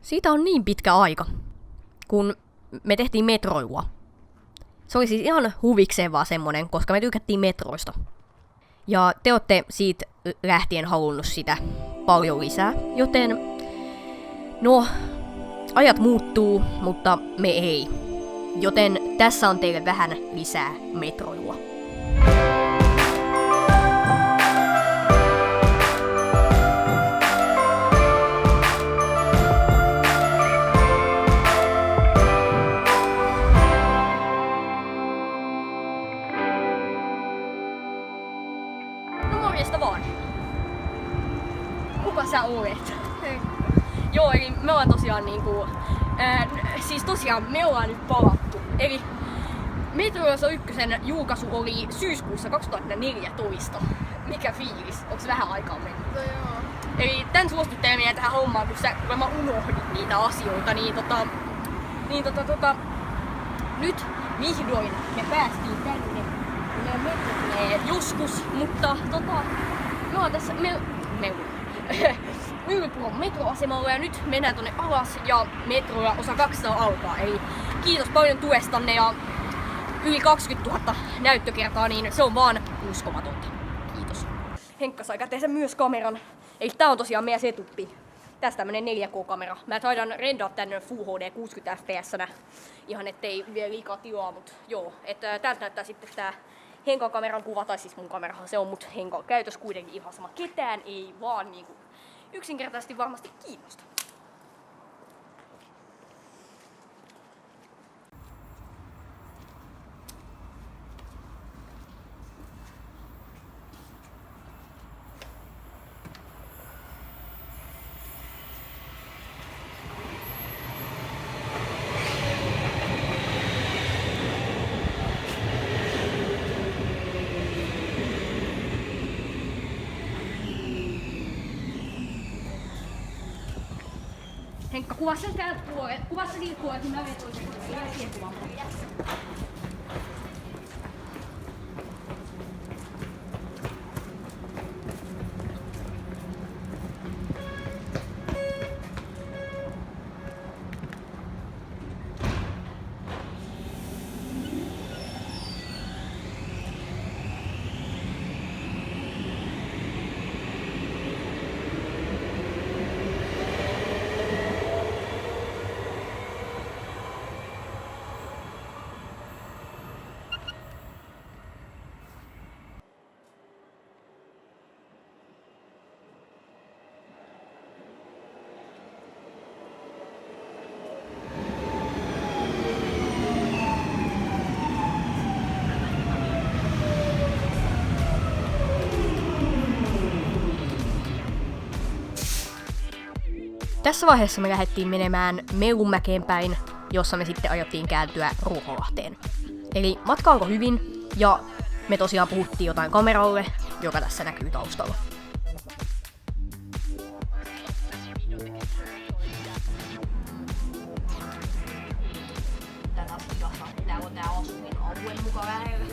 Siitä on niin pitkä aika, kun me tehtiin metroilua. Se oli siis ihan huvikseen vaan semmonen, koska me tykättiin metroista. Ja te olette siitä lähtien halunnut sitä paljon lisää, joten no, ajat muuttuu, mutta me ei. Joten tässä on teille vähän lisää metroilua. No morjesta vaan. Kuka sä olet? Joo, eli me ollaan tosiaan me ollaan nyt palattu. Eli Metroilua 1 julkaisu oli syyskuussa 2014. Mikä fiilis? Onks vähän aikaa mennyt? No joo. Eli tän suosittelen meidän tähän hommaan, kun mä unohdin niitä asioita, nyt vihdoin me päästiin tänne. Meidän metro tulee joskus, mutta me ollaan tässä Myllypuron metroasemalla ja nyt mennään tonne alas ja metroa osa 200 alkaa. Eli kiitos paljon tuestanne ja yli 20 000 näyttökertaa, niin se on vaan uskomatonta. Kiitos. Henkka sai käteensä myös kameran. Eli tää on tosiaan meidän setuppi. Tästä tämmönen 4K-kamera. Mä taidan rendaa tänne Full HD 60 fps-nä. Ihan ettei vie liikaa tilaa, mut joo. Että täältä näyttää sitten tää Henkan kameran kuva, tai siis mun kamerahan se on, mut Henkan käytös kuitenkin ihan sama. Ketään ei vaan yksinkertaisesti varmasti kiinnosta. Henkka, kuvaa sen täältä puolelle. Kuvaa se niin puolelle, että mä menen toisen puolelle. Jää siihen kuvaan. Tässä vaiheessa me lähdettiin menemään Mellunmäkeen päin, jossa me sitten aiottiin kääntyä Ruoholahteen. Eli matka alkoi hyvin, ja me tosiaan puhuttiin jotain kameralle, joka tässä näkyy taustalla. Täällä on tää asuinalue mukaan lähellä.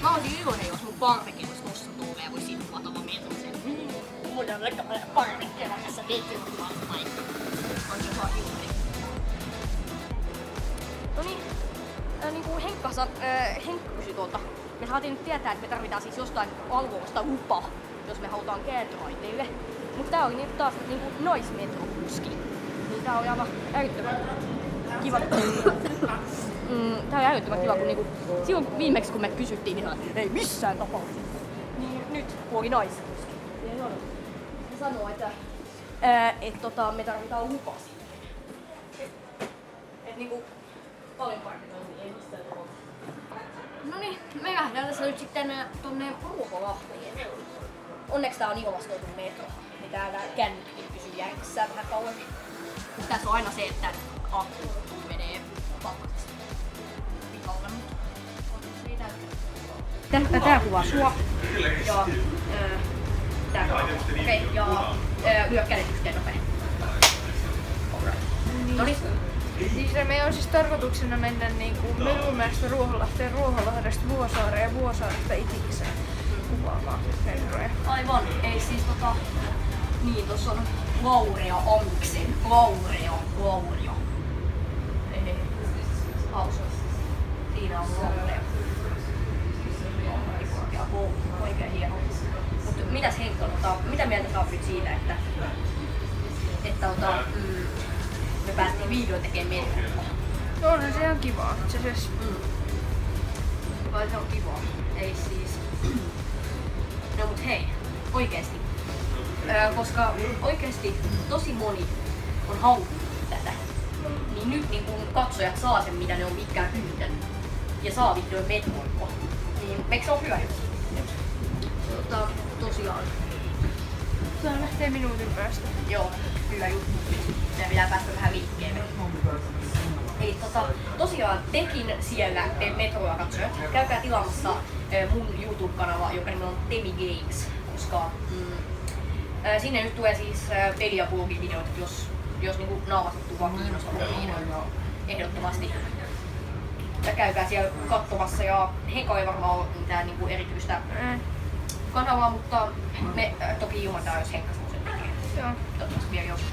Mä olisin iloinen, jos mun parveke olisi tossa tuolla ja voisin kuvata vaan metrosen. Voidaan vaikka parvekkeella tässä metrolla. Onkin vaan iloinen. Noniin, Henkka kysyi tuolta. Me saatiin nyt tietää, että me tarvitaan siis jostain alvoista lupa, jos me halutaan kääntöraiteille. Mutta tää oli nyt taas naismetrokuski. Niin tää oli aivan älyttömän kiva. Tää oli älyttömän kiva, kun silloin kun viimeksi kun me kysyttiin, niin ei missään tapauksessa. Niin nyt kun oli naiskuski. Se sanoo, että me tarvitaan lupa siihen. Paljon paremmin on, ei missään tapauksessa. Noniin, me lähdetään tässä nyt sitten tonne Ruoholahteen. Onneksi tää on ilmastoitu metro. Niin täällä kännykkin pysyy järjissään vähän kauemmin. Tässä on aina se, että akku menee pakkasesta pikalle, mutta tää kuvaa sua. Ja tää kuvaa. Okei, ja lyö kädet yhteen nopein. Alright. Noniin. Siis meidän on siis tarkoituksena mennä Mellunmäestä Ruoholahteen, Ruoholahdesta Vuosaareen ja Vuosaaresta Itikseen kuvaamaan herroja. Aivan, ei siis niin tossa on Laurea Amiksen, Laureo. Tuo on jo. Ei. Hauska. Siinä on loppuja. Oikein hieno. Mutta mitäs Henkka, mitä mieltä sä oot nyt siitä, että me päästiin vihdoin tekemään metroa? No onhan se ihan kivaa itse asiassa. Vai se on kivaa? Ei siis. No mut hei, oikeesti. Koska oikeesti tosi moni on haukkunut tätä. Niin nyt niin kun katsojat saa sen, mitä ne on pitkään pyytänyt. Ja saa vihdoin metroa. Niin eikö se ole hyvä juttu? Tosiaan. Tää lähtee minuutin päästä. Joo, hyvä juttu. Meidän pitää päästä vähän liikkeelle. Eli tosiaan tekin siellä metroa katsojat. Käykää tilaamassa mun YouTube-kanava, joka nimi on Temi Games. Koska sinne nyt tulee siis peli- ja blogivideoita, jos niinku naavasuttua kiinnostavaa, niin ehdottomasti. Ja käykää siellä katsomassa ja Henkka ei varmaan ole mitään niinku erityistä kanavaa, mutta me toki ilmoitetaan, jos Henkka semmoisen tekee. Joo. Toivottavasti vielä joskus.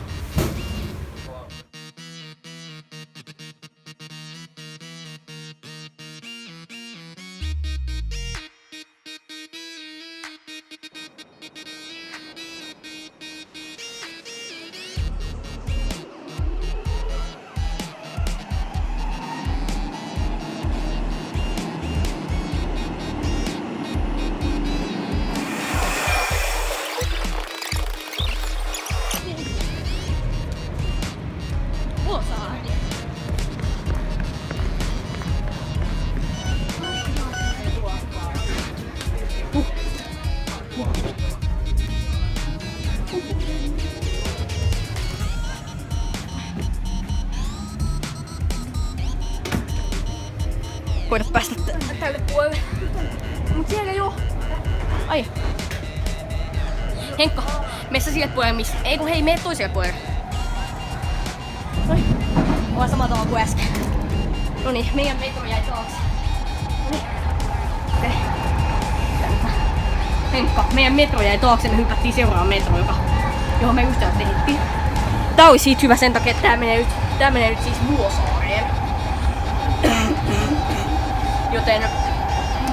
Koita päästä tälle puolelle. Mut siellä jo. Ai. Henkka, mene sä sille puolelle missä. Ei kun hei, mene toiselle puolelle. Noniin. Ollaan samalla tavalla kuin äsken. Noniin, meidän metro jäi taakse. Noniin. Okei. Henkka, meidän metro jäi taakse, me hypättiin seuraavaan metroon, johon me just tehtiin. Tää oli siitä hyvä sen takia, että tää menee nyt siis Vuosaareen. Joten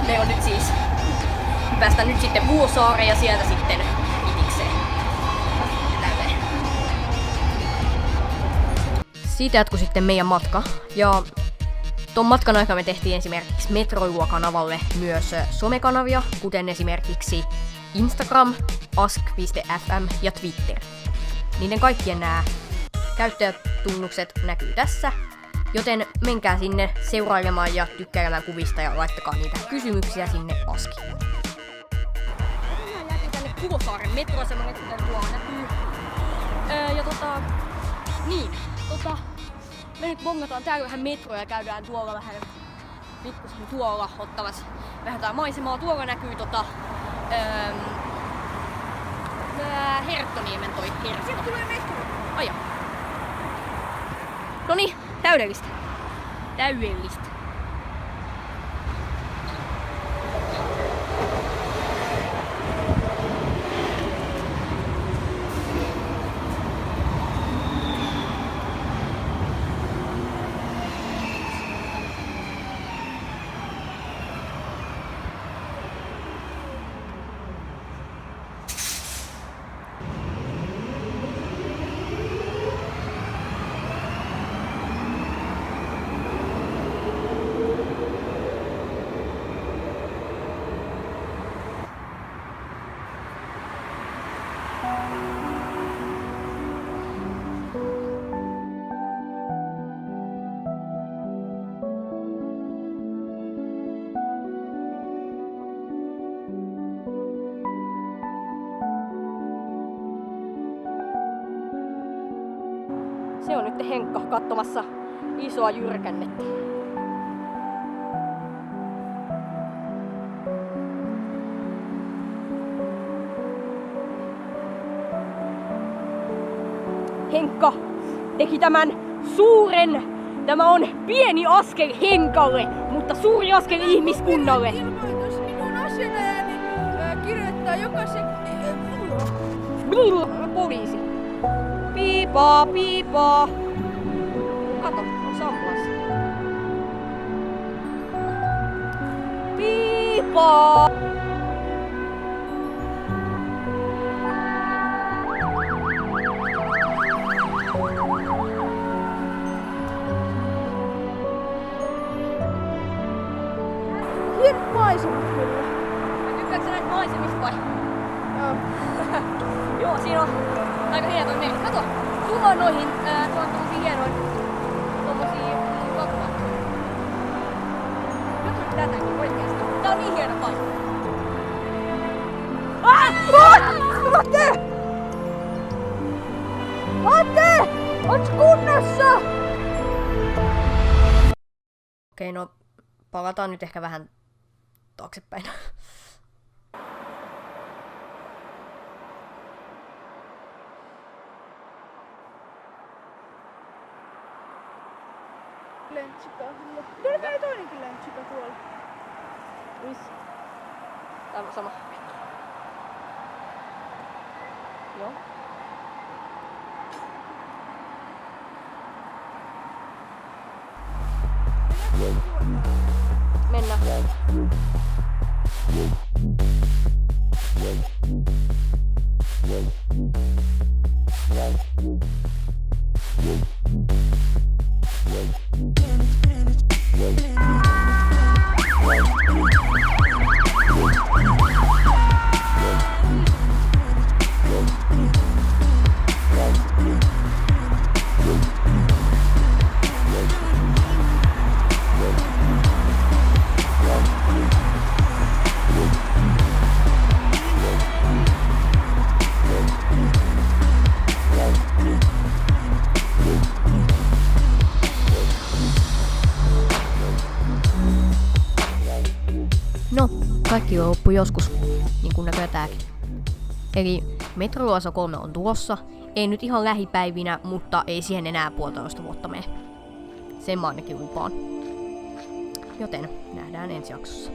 me on nyt siis, päästään nyt sitten Vuosaareen ja sieltä sitten Itikseen. Siitä jatkui sitten meidän matka. Ja ton matkan aikana me tehtiin esimerkiksi Metroilua-kanavalle myös somekanavia, kuten esimerkiksi Instagram, ask.fm ja Twitter. Niiden kaikkien nämä käyttäjätunnukset näkyy tässä, joten menkää sinne seurailemaan ja tykkäilemään kuvista ja laittakaa niitä kysymyksiä sinne askiin. Mennään läpi tänne Vuosaaren metroasemalle, kuten tuolla näkyy. Me nyt bongataan täällä vähän metroa ja käydään tuolla vähän pikkusen tuolla ottamassa vähän tää maisemaa. Tuolla näkyy Herttoniemen toi Hertto. Sieltä tulee metro. Aja. Noniin, täydellistä. Täydellistä. Se on nyt Henkka katsomassa isoa jyrkännettä. Henkka teki tämän suuren. Tämä on pieni askel Henkalle, mutta suuri askel ihmiskunnalle. Ilmoitus minun asianaajani kirjoittaa jokaisen Poliisi. Piipaa, piipaa. Kato, on sampulassa. Piipo! Hienot maisemat kyllä. Tykkäätkö sä näitä maisemista vai? Joo. Joo, siinä on aika hieno toi meri. Kato, tuohon noihin tommosia hienoja tommosia kakkuja. Kato tätäkin oikeesti. Tää on niin hieno paikka. Matti! Matti! Onks kunnossa? Okei, no palataan nyt ehkä vähän taaksepäin. Lentsikahvilla. Tuolla käy toinenkin lentsikka tuolla. Missä? Tää on sama. Joo. Mennään. No, kaikki loppui joskus, niin kuin näköjään tääkin. Eli Metroasa 3 on tulossa, ei nyt ihan lähipäivinä, mutta ei siihen enää 1,5 vuotta mene. Sen mä ainakin lupaan. Joten nähdään ensi jaksossa.